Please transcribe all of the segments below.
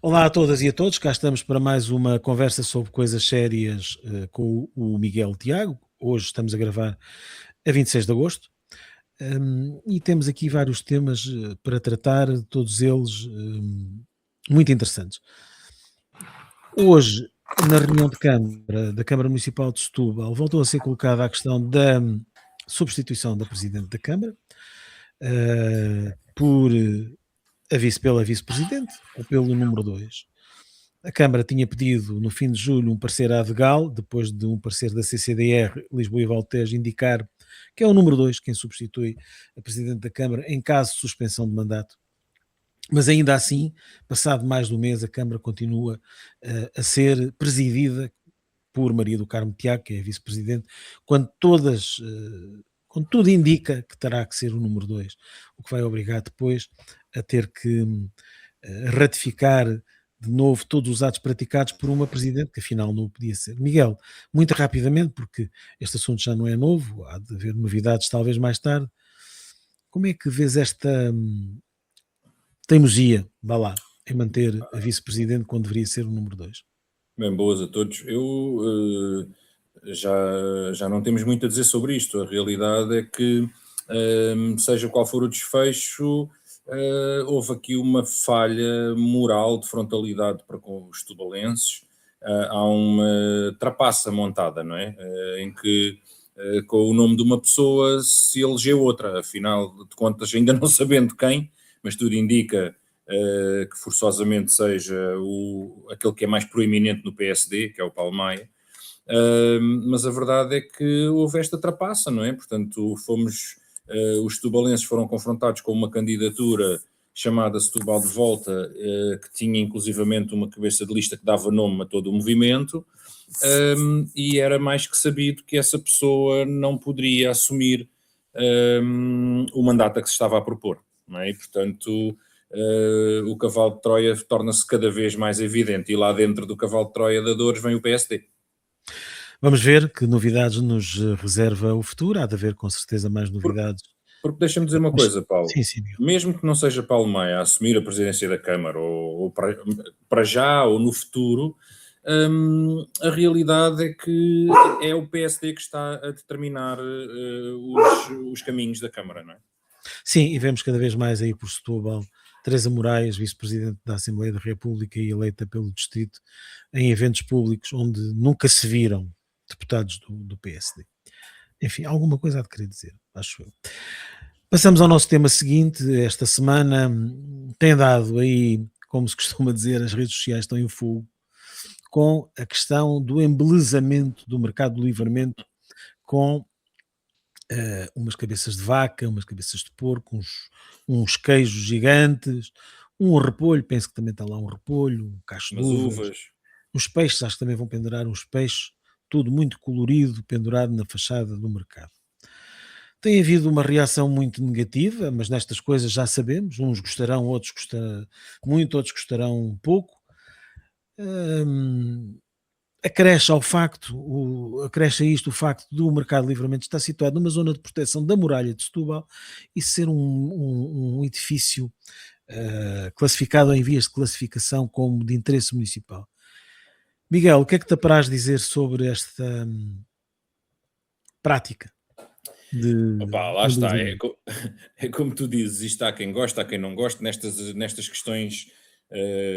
Olá a todas e a todos, cá estamos para mais uma conversa sobre coisas sérias com o Miguel Tiago. Hoje estamos a gravar a 26 de agosto e temos aqui vários temas para tratar, todos eles muito interessantes. Hoje, na reunião de Câmara, da Câmara Municipal de Setúbal, voltou a ser colocada a questão da substituição da Presidente da Câmara por pela Vice-Presidente ou pelo número 2. A Câmara tinha pedido, no fim de julho, um parecer à Adegal, depois de um parecer da CCDR, Lisboa e Valtejo, indicar que é o número 2 quem substitui a Presidente da Câmara em caso de suspensão de mandato. Mas ainda assim, passado mais de um mês, a Câmara continua a ser presidida por Maria do Carmo Tiago, que é a Vice-Presidente, quando quando tudo indica que terá que ser o número 2, o que vai obrigar depois a ter que ratificar de novo todos os atos praticados por uma Presidente, que afinal não o podia ser. Miguel, muito rapidamente, porque este assunto já não é novo, há de haver novidades talvez mais tarde, como é que vês esta teimosia, vá lá, em manter a Vice-Presidente quando deveria ser o número 2? Bem, boas a todos. Já não temos muito a dizer sobre isto. A realidade é que, seja qual for o desfecho, houve aqui uma falha moral de frontalidade para com os tubalenses. Há uma trapaça montada, não é? Em que, com o nome de uma pessoa, se elegeu outra. Afinal de contas, ainda não sabendo quem, mas tudo indica que forçosamente seja aquele que é mais proeminente no PSD, que é o Paulo Maia, mas a verdade é que houve esta trapaça, não é? Portanto, os setubalenses foram confrontados com uma candidatura chamada Setúbal de Volta, que tinha inclusivamente uma cabeça de lista que dava nome a todo o movimento, e era mais que sabido que essa pessoa não poderia assumir o mandato a que se estava a propor, não é? E, portanto, o cavalo de Troia torna-se cada vez mais evidente, e lá dentro do cavalo de Troia da Dores vem o PSD. Vamos ver que novidades nos reserva o futuro, há de haver com certeza mais novidades. Porque deixa-me dizer uma coisa, Paulo, Sim, sim, Miguel. mesmo que não seja Paulo Maia a assumir a presidência da Câmara, ou para já ou no futuro, a realidade é que é o PSD que está a determinar os caminhos da Câmara, não é? Sim, e vemos cada vez mais aí por Setúbal Teresa Moraes, Vice-Presidente da Assembleia da República e eleita pelo Distrito, em eventos públicos onde nunca se viram deputados do PSD. Enfim, alguma coisa há de querer dizer, acho eu. Passamos ao nosso tema seguinte. Esta semana tem dado aí, como se costuma dizer, as redes sociais estão em fogo, com a questão do embelezamento do mercado do livramento com umas cabeças de vaca, umas cabeças de porco, uns queijos gigantes, um repolho, penso que também está lá um repolho, um cacho de Umas uvas, uvas. os peixes, acho que também vão pendurar uns peixes, tudo muito colorido, pendurado na fachada do mercado. Tem havido uma reação muito negativa, mas nestas coisas já sabemos, uns gostarão, outros gostarão muito, outros gostarão pouco. Hum, acresce a isto o facto do mercado livremente estar situado numa zona de proteção da muralha de Setúbal e ser um edifício classificado em vias de classificação como de interesse municipal. Miguel, o que é que te apraz dizer sobre esta prática Opá, de lá está, embelezamento? é como tu dizes, isto há quem gosta, há quem não gosta, nestas questões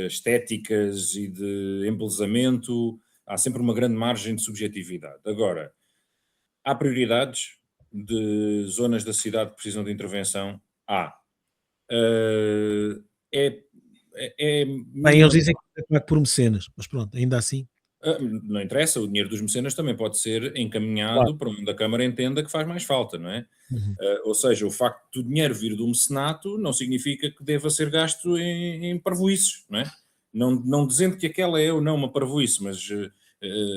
estéticas e de embelezamento, há sempre uma grande margem de subjetividade. Agora, há prioridades de zonas da cidade que precisam de intervenção? Há. Eh, é, é Bem, eles minimamente. dizem que é pago por mecenas, mas pronto, ainda assim, Não interessa, o dinheiro dos mecenas também pode ser claro. encaminhado para onde a Câmara entenda que faz mais falta, não é? Uhum. Ou seja, o facto do dinheiro vir do mecenato não significa que deva ser gasto em parvoíces, não é? Não dizendo que aquela é ou não uma parvoíce, mas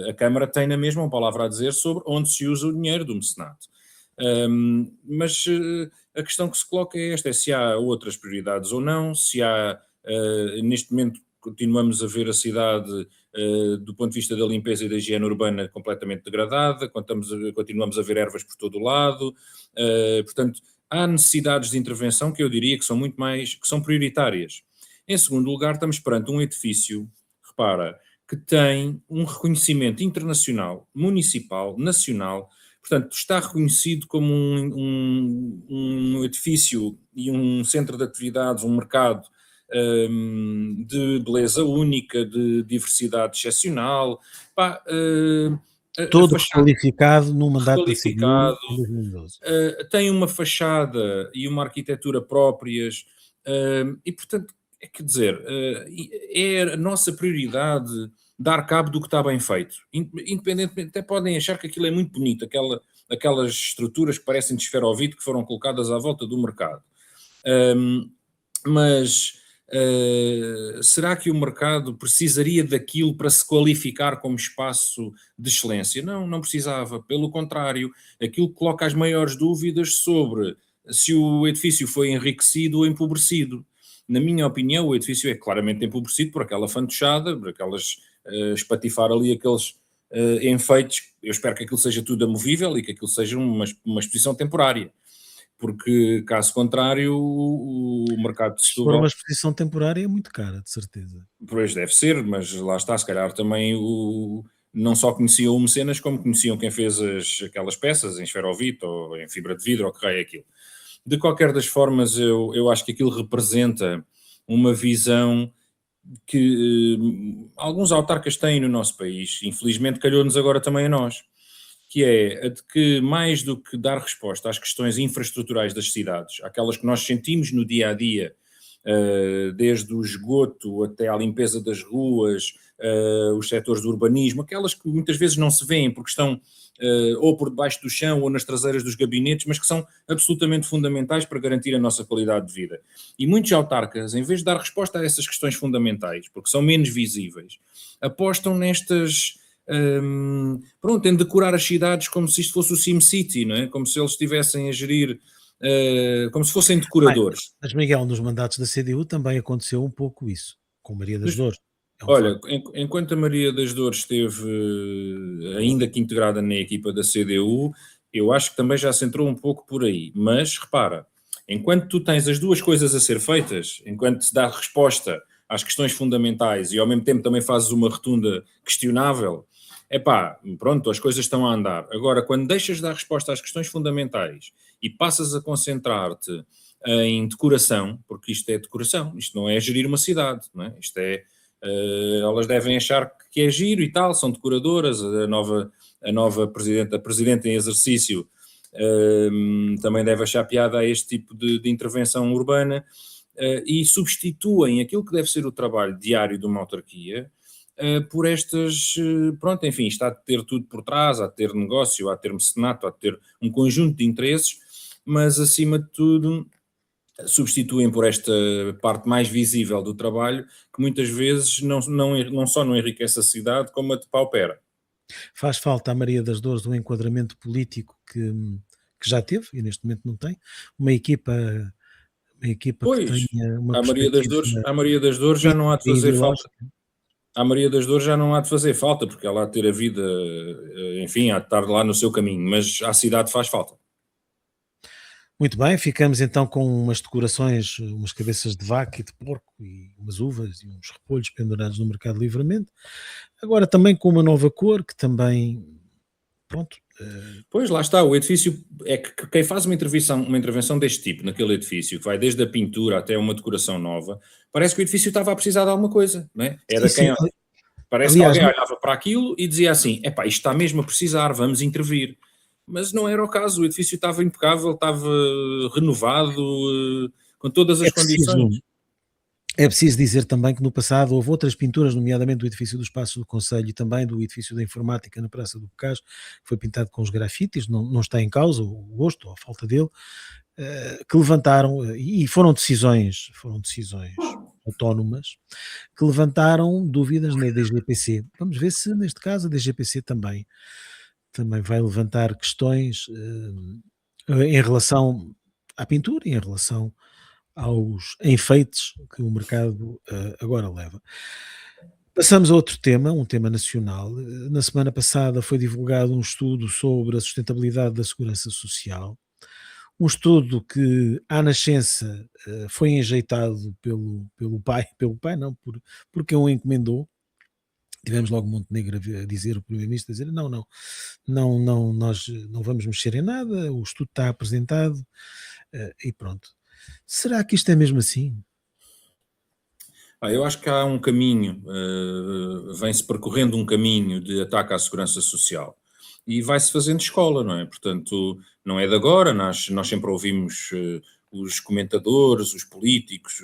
a Câmara tem na mesma uma palavra a dizer sobre onde se usa o dinheiro do mecenato. Mas a questão que se coloca é esta: é se há outras prioridades ou não, se há, neste momento, continuamos a ver a cidade, do ponto de vista da limpeza e da higiene urbana, completamente degradada, continuamos a ver ervas por todo o lado, portanto, há necessidades de intervenção que eu diria que são muito mais, que são prioritárias. Em segundo lugar, estamos perante um edifício, repara, que tem um reconhecimento internacional, municipal, nacional, portanto, está reconhecido como um edifício e um centro de atividades, um mercado de beleza única, de diversidade excepcional, pá, a Todo fachada requalificado no mandato da CDU requalificado, em 2012. tem uma fachada e uma arquitetura próprias, e portanto, é quer dizer, é a nossa prioridade dar cabo do que está bem feito. Independentemente, até podem achar que aquilo é muito bonito, aquelas estruturas que parecem de esferovite que foram colocadas à volta do mercado. Um, mas será que o mercado precisaria daquilo para se qualificar como espaço de excelência? Não, não precisava. Pelo contrário, aquilo coloca as maiores dúvidas sobre se o edifício foi enriquecido ou empobrecido. Na minha opinião, o edifício é claramente empobrecido por aquela fantochada, por aquelas espatifar ali aqueles enfeites. Eu espero que aquilo seja tudo amovível e que aquilo seja uma exposição temporária, porque caso contrário o mercado de Se for uma Setúbal, exposição temporária é muito cara, de certeza. pois deve ser, mas lá está, se calhar também não só conheciam o Mecenas, como conheciam quem fez aquelas peças em esferovite ou em fibra de vidro ou que raio é aquilo. De qualquer das formas, eu acho que aquilo representa uma visão que alguns autarcas têm no nosso país, infelizmente calhou-nos agora também a nós, que é a de que, mais do que dar resposta às questões infraestruturais das cidades, aquelas que nós sentimos no dia a dia, desde o esgoto até à limpeza das ruas, os setores do urbanismo, aquelas que muitas vezes não se veem porque estão ou por debaixo do chão ou nas traseiras dos gabinetes, mas que são absolutamente fundamentais para garantir a nossa qualidade de vida. E muitos autarcas, em vez de dar resposta a essas questões fundamentais, porque são menos visíveis, apostam nestas pronto, em decorar as cidades como se isto fosse o SimCity, não é? Como se eles estivessem a gerir, como se fossem Bem, decoradores. mas Miguel, nos mandatos da CDU também aconteceu um pouco isso, com Maria das Mas, Dores, é um olha, facto. enquanto a Maria das Dores esteve ainda que integrada na equipa da CDU, eu acho que também já se entrou um pouco por aí. Mas repara, enquanto tu tens as duas coisas a ser feitas, enquanto se dá resposta às questões fundamentais e ao mesmo tempo também fazes uma rotunda questionável, epá, pronto, as coisas estão a andar. Agora, quando deixas de dar resposta às questões fundamentais e passas a concentrar-te em decoração, porque isto é decoração, isto não é gerir uma cidade, não é? Isto é, elas devem achar que é giro e tal, são decoradoras, a nova presidente, a presidente em exercício, também deve achar piada a este tipo de intervenção urbana, e substituem aquilo que deve ser o trabalho diário de uma autarquia por estas, pronto, enfim, está a ter tudo por trás, há de ter negócio, há de ter mecenato, há de ter um conjunto de interesses, mas acima de tudo substituem por esta parte mais visível do trabalho, que muitas vezes não só não enriquece a cidade, como a depaupera. Faz falta à Maria das Dores um enquadramento político que já teve e neste momento não tem, uma equipa uma equipa que Pois, tenha uma à Maria das perspectiva Dores, à Maria das Dores já não há de política e fazer falta. ideológica. À Maria das Dores já não há de fazer falta, porque ela há de ter a vida, enfim, há de estar lá no seu caminho, mas à cidade faz falta. Muito bem, ficamos então com umas decorações, umas cabeças de vaca e de porco e umas uvas e uns repolhos pendurados no mercado livremente. Agora também com uma nova cor que também, pronto, Pois, lá está, o edifício é que quem faz uma intervenção deste tipo naquele edifício, que vai desde a pintura até uma decoração nova, parece que o edifício estava a precisar de alguma coisa, não é? sim, Era sim, quem, parece que aliás, alguém olhava para aquilo e dizia assim, epá, isto está mesmo a precisar, vamos intervir. Mas não era o caso, o edifício estava impecável, estava renovado, com todas é as condições. preciso É preciso dizer também que no passado houve outras pinturas, nomeadamente do edifício dos Passos do Conselho e também do edifício da Informática na Praça do Bocage, que foi pintado com os grafites, não está em causa o gosto ou a falta dele, que levantaram, e foram decisões autónomas, que levantaram dúvidas na DGPC. Vamos ver se neste caso a DGPC também vai levantar questões em relação à pintura e em relação aos enfeites que o mercado agora leva. Passamos a outro tema, um tema nacional. Na semana passada foi divulgado um estudo sobre a sustentabilidade da segurança social. um estudo que à nascença foi enjeitado pelo pai não, porque o encomendou. Tivemos logo Montenegro a dizer, o primeiro-ministro a dizer: não, não, não, não, nós não vamos mexer em nada, o estudo está apresentado e pronto. Será que isto é mesmo assim? Eu acho que há um caminho, vem-se percorrendo um caminho de ataque à segurança social e vai-se fazendo escola, não é? Portanto, não é de agora, nós sempre ouvimos os comentadores, os políticos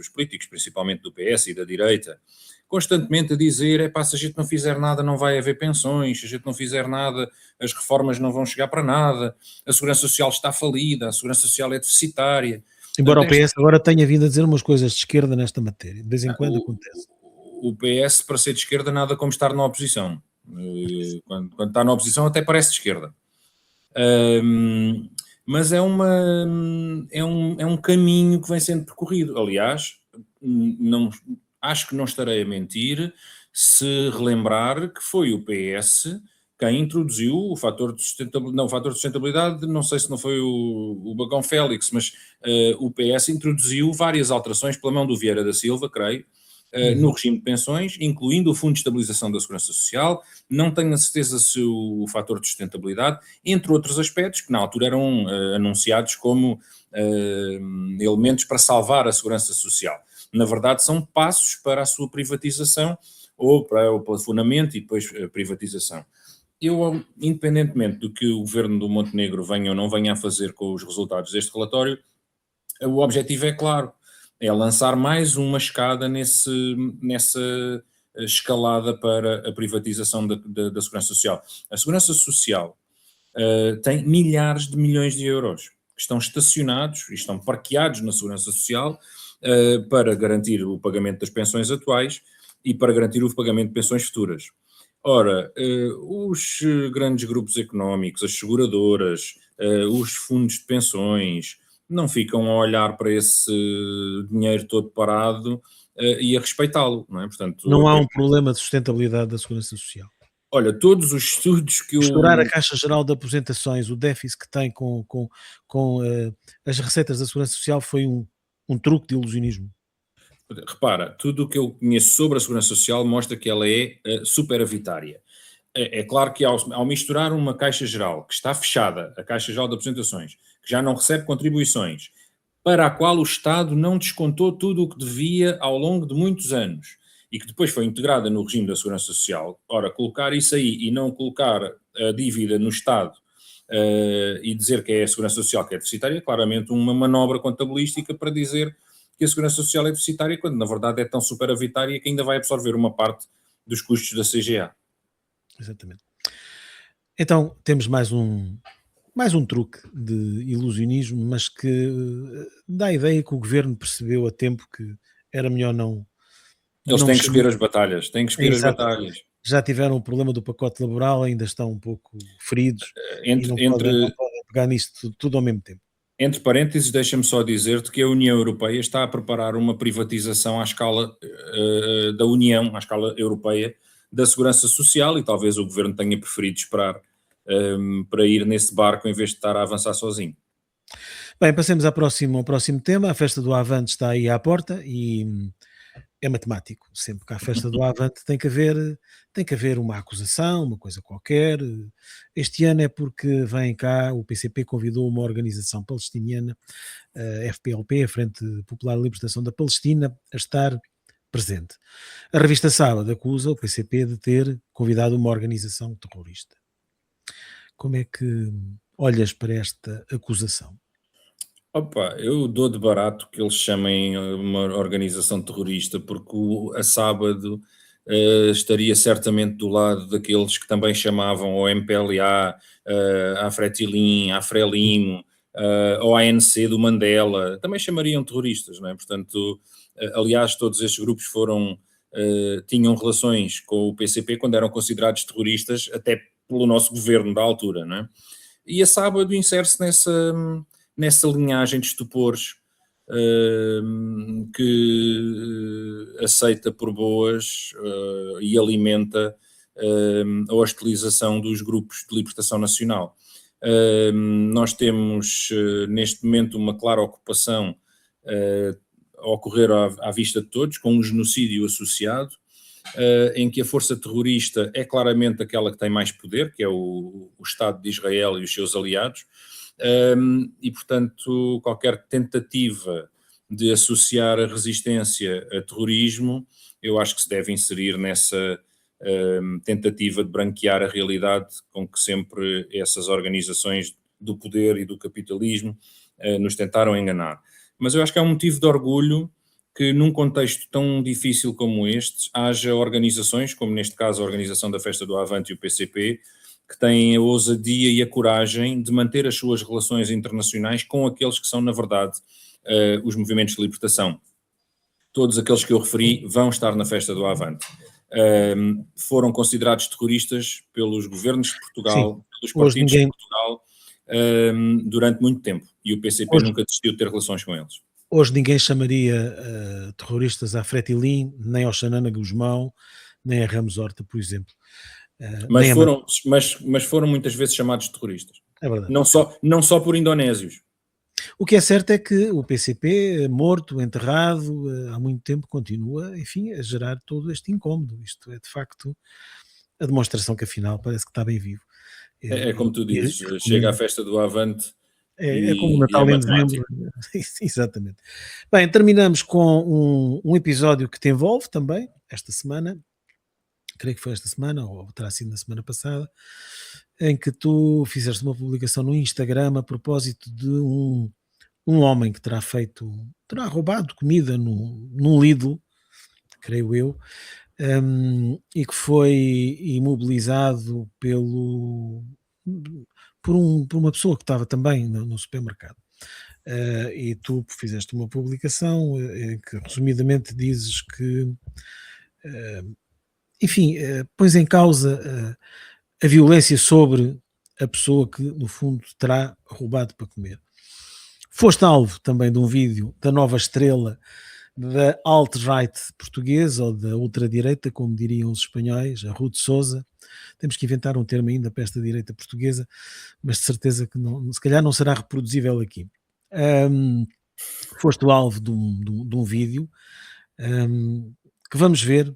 principalmente do PS e da direita, constantemente a dizer: é pá, se a gente não fizer nada não vai haver pensões, se a gente não fizer nada as reformas não vão chegar para nada, a segurança social está falida, a segurança social é deficitária. Embora o Portanto, PS agora tenha vindo a dizer umas coisas de esquerda nesta matéria, de vez em quando o, acontece. o PS, para ser de esquerda, nada como estar na oposição. Quando está na oposição, até parece de esquerda. Mas é um caminho que vem sendo percorrido. Aliás, não, acho que não estarei a mentir se relembrar que foi o PS quem introduziu o fator de sustentabilidade, não, o fator de sustentabilidade, não sei se não foi o Bagão Félix, mas o PS introduziu várias alterações pela mão do Vieira da Silva, creio, no regime de pensões, incluindo o Fundo de Estabilização da Segurança Social. Não tenho a certeza se o fator de sustentabilidade, entre outros aspectos, que na altura eram anunciados como elementos para salvar a segurança social. Na verdade, são passos para a sua privatização ou para o plafonamento e depois a privatização. Eu, independentemente do que o governo do Montenegro venha ou não venha a fazer com os resultados deste relatório, o objetivo é claro, é lançar mais uma escada nessa escalada para a privatização da Segurança Social. A Segurança Social tem milhares de milhões de euros que estão estacionados e estão parqueados na Segurança Social para garantir o pagamento das pensões atuais e para garantir o pagamento de pensões futuras. Ora, os grandes grupos económicos, as seguradoras, os fundos de pensões, não ficam a olhar para esse dinheiro todo parado e a respeitá-lo, não é? Portanto, Não há um problema de sustentabilidade da segurança social. olha, todos os estudos que Estourar a eu... Caixa Geral de Aposentações, o déficit que tem com as receitas da segurança social foi um truque de ilusionismo. Repara, tudo o que eu conheço sobre a Segurança Social mostra que ela é superavitária. É claro que ao misturar uma Caixa Geral que está fechada, a Caixa Geral de Aposentações, que já não recebe contribuições, para a qual o Estado não descontou tudo o que devia ao longo de muitos anos e que depois foi integrada no regime da Segurança Social, ora, colocar isso aí e não colocar a dívida no Estado e dizer que é a Segurança Social que é deficitária, é claramente uma manobra contabilística para dizer que a Segurança Social é deficitária, quando na verdade é tão superavitária que ainda vai absorver uma parte dos custos da CGA. Exatamente. Então temos mais um truque de ilusionismo, mas que dá a ideia que o governo percebeu a tempo que era melhor Eles não têm que mexer escolher muito. as batalhas, têm que escolher as Exatamente. batalhas. Já tiveram o problema do pacote laboral, ainda estão um pouco feridos e Entre, entre, não podem pegar nisto tudo ao mesmo tempo. entre parênteses, deixa-me só dizer-te que a União Europeia está a preparar uma privatização à escala da União, à escala europeia, da segurança social, e talvez o governo tenha preferido esperar para ir nesse barco em vez de estar a avançar sozinho. Bem, passemos ao próximo tema. A festa do Avante está aí à porta e é matemático. Sempre que há festa do Avante tem que haver uma acusação, uma coisa qualquer. Este ano é porque vem cá, o PCP convidou uma organização palestiniana, a FPLP, a Frente Popular de Libertação da Palestina, a estar presente. A revista Sábado acusa o PCP de ter convidado uma organização terrorista. Como é que olhas para esta acusação? Opa, eu dou de barato que eles chamem uma organização terrorista, porque a Sábado estaria certamente do lado daqueles que também chamavam ao MPLA, à Fretilin, à Frelimo, ao ANC do Mandela, também chamariam terroristas, não é? Portanto, aliás, todos estes grupos tinham relações com o PCP quando eram considerados terroristas, até pelo nosso governo da altura, não é? E a Sábado insere-se nessa linhagem de estupores que aceita por boas e alimenta a hostilização dos grupos de libertação nacional. Nós temos, neste momento, uma clara ocupação a ocorrer à vista de todos, com um genocídio associado, em que a força terrorista é claramente aquela que tem mais poder, que é o Estado de Israel e os seus aliados, e, portanto, qualquer tentativa de associar a resistência a terrorismo, eu acho que se deve inserir nessa tentativa de branquear a realidade com que sempre essas organizações do poder e do capitalismo nos tentaram enganar. Mas eu acho que é um motivo de orgulho que num contexto tão difícil como este, haja organizações, como neste caso a Organização da Festa do Avante e o PCP, que têm a ousadia e a coragem de manter as suas relações internacionais com aqueles que são, na verdade, os movimentos de libertação. Todos aqueles que eu referi vão estar na Festa do Avante. Foram considerados terroristas pelos governos de Portugal, pelos partidos de Portugal, durante muito tempo. E o PCP nunca desistiu de ter relações com eles. Hoje ninguém chamaria terroristas a Fretilin, nem ao Xanana Guzmão, nem a Ramos Horta, por exemplo. Mas foram muitas vezes chamados de terroristas. É verdade. Não só por indonésios. O que é certo é que o PCP, morto, enterrado, há muito tempo, continua, enfim, a gerar todo este incómodo. Isto é, de facto, a demonstração que, afinal, parece que está bem vivo. É como tu dizes, chega à Festa do Avante. É como o Natal em dezembro. Exatamente. Bem, terminamos com um episódio que te envolve também, esta semana, creio que foi esta semana, ou terá sido na semana passada, em que tu fizeste uma publicação no Instagram a propósito de um homem que terá roubado comida num Lidl, creio eu, e que foi imobilizado por uma pessoa que estava também no supermercado. E tu fizeste uma publicação em que resumidamente dizes que, enfim, pões em causa a violência sobre a pessoa que no fundo terá roubado para comer. Foste alvo também de um vídeo da nova estrela da alt-right portuguesa, ou da ultradireita, como diriam os espanhóis, a Ruth Souza. Temos que inventar um termo ainda para esta direita portuguesa, mas de certeza que se calhar não será reproduzível aqui. Foste o alvo de um vídeo que vamos ver,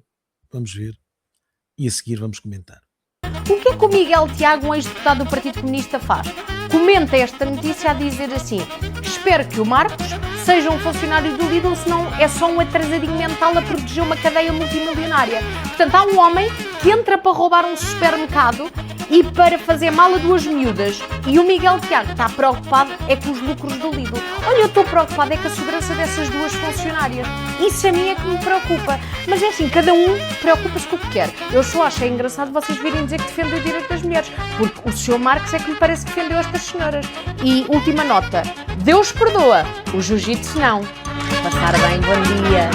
e a seguir vamos comentar. O que é que o Miguel Tiago, um ex-deputado do Partido Comunista, faz? Comenta esta notícia a dizer assim: espero que o Marcos seja um funcionário do Lidl, senão é só um atrasadinho mental a proteger uma cadeia multimilionária. Portanto, há um homem que entra para roubar um supermercado e para fazer mal a duas miúdas. E o Miguel Tiago está preocupado é com os lucros do Lidl. Olha, eu estou preocupado é com a segurança dessas duas funcionárias. Isso a mim é que me preocupa. Mas é assim, cada um preocupa-se com o que quer. Eu só acho engraçado vocês virem dizer que defendem o direito das mulheres, porque o Sr. Marcos é que me parece que defendeu estas senhoras. E última nota, Deus perdoa, o jiu-jitsu não. Passar bem, bom dia.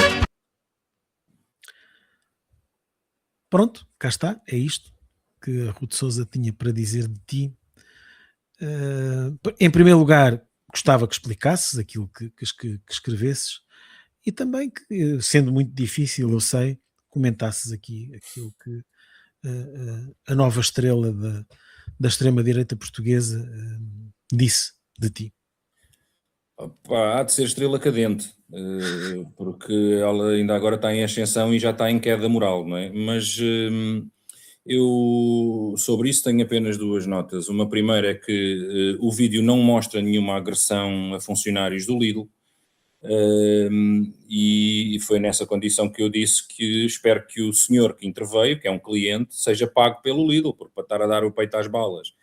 Pronto, cá está, é isto que a Ruth Souza tinha para dizer de ti. Em primeiro lugar, gostava que explicasses aquilo que escrevesses, e também que, sendo muito difícil, eu sei, comentasses aqui aquilo que a nova estrela da extrema-direita portuguesa disse de ti. Opa, há de ser estrela cadente, porque ela ainda agora está em ascensão e já está em queda moral, não é? Mas eu sobre isso tenho apenas duas notas. Uma primeira é que o vídeo não mostra nenhuma agressão a funcionários do Lidl, e foi nessa condição que eu disse que espero que o senhor que interveio, que é um cliente, seja pago pelo Lidl, porque para estar a dar o peito às balas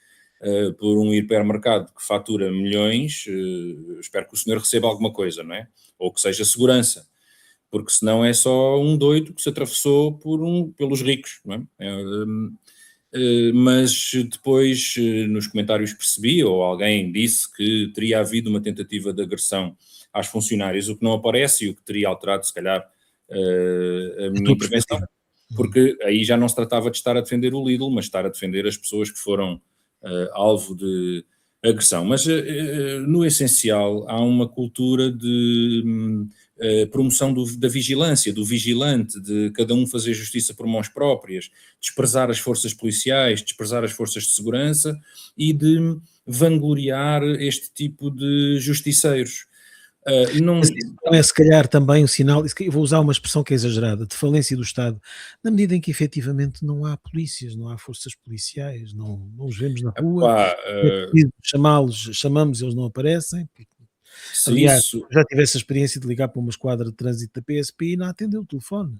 por um hipermercado que fatura milhões, espero que o senhor receba alguma coisa, não é? Ou que seja segurança, porque senão é só um doido que se atravessou pelos ricos, não é? Mas depois nos comentários percebi, ou alguém disse que teria havido uma tentativa de agressão às funcionárias, o que não aparece e o que teria alterado se calhar a minha intervenção, porque aí já não se tratava de estar a defender o Lidl, mas estar a defender as pessoas que foram alvo de agressão. Mas no essencial há uma cultura de promoção da vigilância, do vigilante, de cada um fazer justiça por mãos próprias, desprezar as forças policiais, desprezar as forças de segurança e de vangloriar este tipo de justiceiros. Não, Mas isso não é se calhar também um sinal, eu vou usar uma expressão que é exagerada, de falência do Estado, na medida em que efetivamente não há polícias, não há forças policiais, não os vemos na rua, epá, é preciso chamá-los, chamamos, eles não aparecem. se Aliás, isso, já tive essa experiência de ligar para uma esquadra de trânsito da PSP e não atendeu o telefone.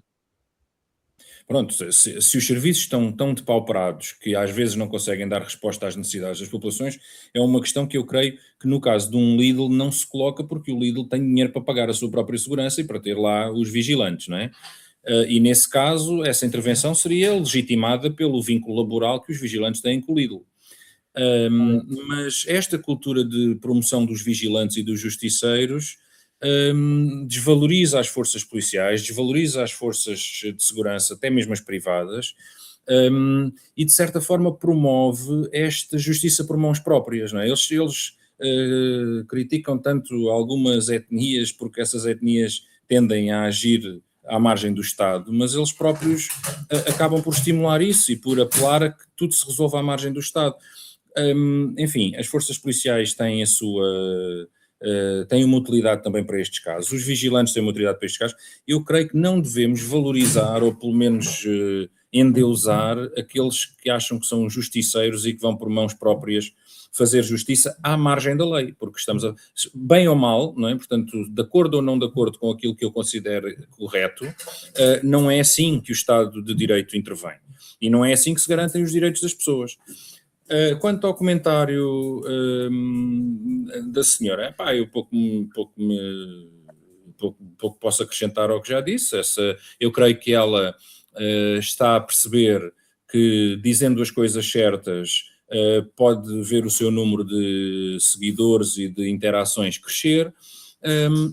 pronto, se os serviços estão tão depauperados que às vezes não conseguem dar resposta às necessidades das populações, é uma questão que eu creio que no caso de um Lidl não se coloca porque o Lidl tem dinheiro para pagar a sua própria segurança e para ter lá os vigilantes, não é? E nesse caso, essa intervenção seria legitimada pelo vínculo laboral que os vigilantes têm com o Lidl. Mas esta cultura de promoção dos vigilantes e dos justiceiros desvaloriza as forças policiais, desvaloriza as forças de segurança, até mesmo as privadas, e de certa forma promove esta justiça por mãos próprias. Não é? Eles criticam tanto algumas etnias porque essas etnias tendem a agir à margem do Estado, mas eles próprios acabam por estimular isso e por apelar a que tudo se resolva à margem do Estado. Enfim, as forças policiais têm a sua... têm uma utilidade também para estes casos. Os vigilantes têm uma utilidade para estes casos. Eu creio que não devemos valorizar ou pelo menos endeusar aqueles que acham que são justiceiros e que vão por mãos próprias fazer justiça à margem da lei, porque estamos bem ou mal, não é? Portanto, de acordo ou não de acordo com aquilo que eu considero correto, não é assim que o Estado de Direito intervém. E não é assim que se garantem os direitos das pessoas. Quanto ao comentário da senhora, eu pouco posso acrescentar ao que já disse. Eu creio que ela está a perceber que, dizendo as coisas certas, pode ver o seu número de seguidores e de interações crescer,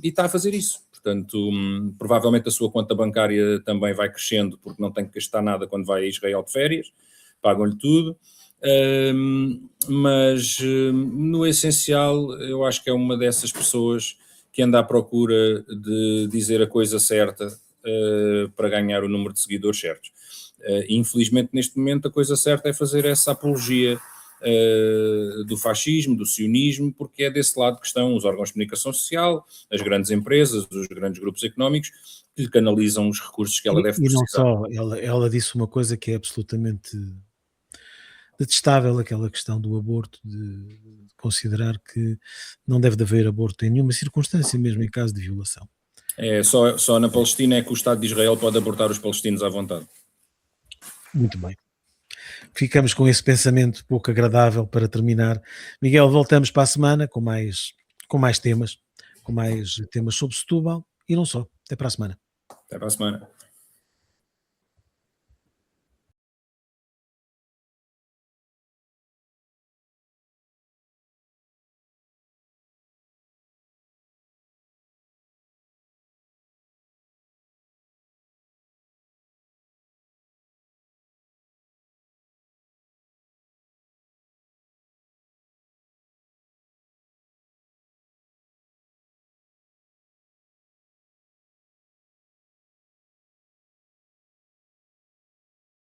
e está a fazer isso. Portanto, provavelmente a sua conta bancária também vai crescendo, porque não tem que gastar nada quando vai a Israel de férias, pagam-lhe tudo. Mas no essencial eu acho que é uma dessas pessoas que anda à procura de dizer a coisa certa para ganhar o número de seguidores certos. Infelizmente neste momento a coisa certa é fazer essa apologia do fascismo, do sionismo, porque é desse lado que estão os órgãos de comunicação social, as grandes empresas, os grandes grupos económicos que lhe canalizam os recursos que ela deve E não precisar. só, ela disse uma coisa que é absolutamente detestável, aquela questão do aborto, de considerar que não deve de haver aborto em nenhuma circunstância, mesmo em caso de violação. Só na Palestina é que o Estado de Israel pode abortar os palestinos à vontade. Muito bem. Ficamos com esse pensamento pouco agradável para terminar. Miguel, voltamos para a semana com mais temas sobre Setúbal e não só. Até para a semana. Até para a semana.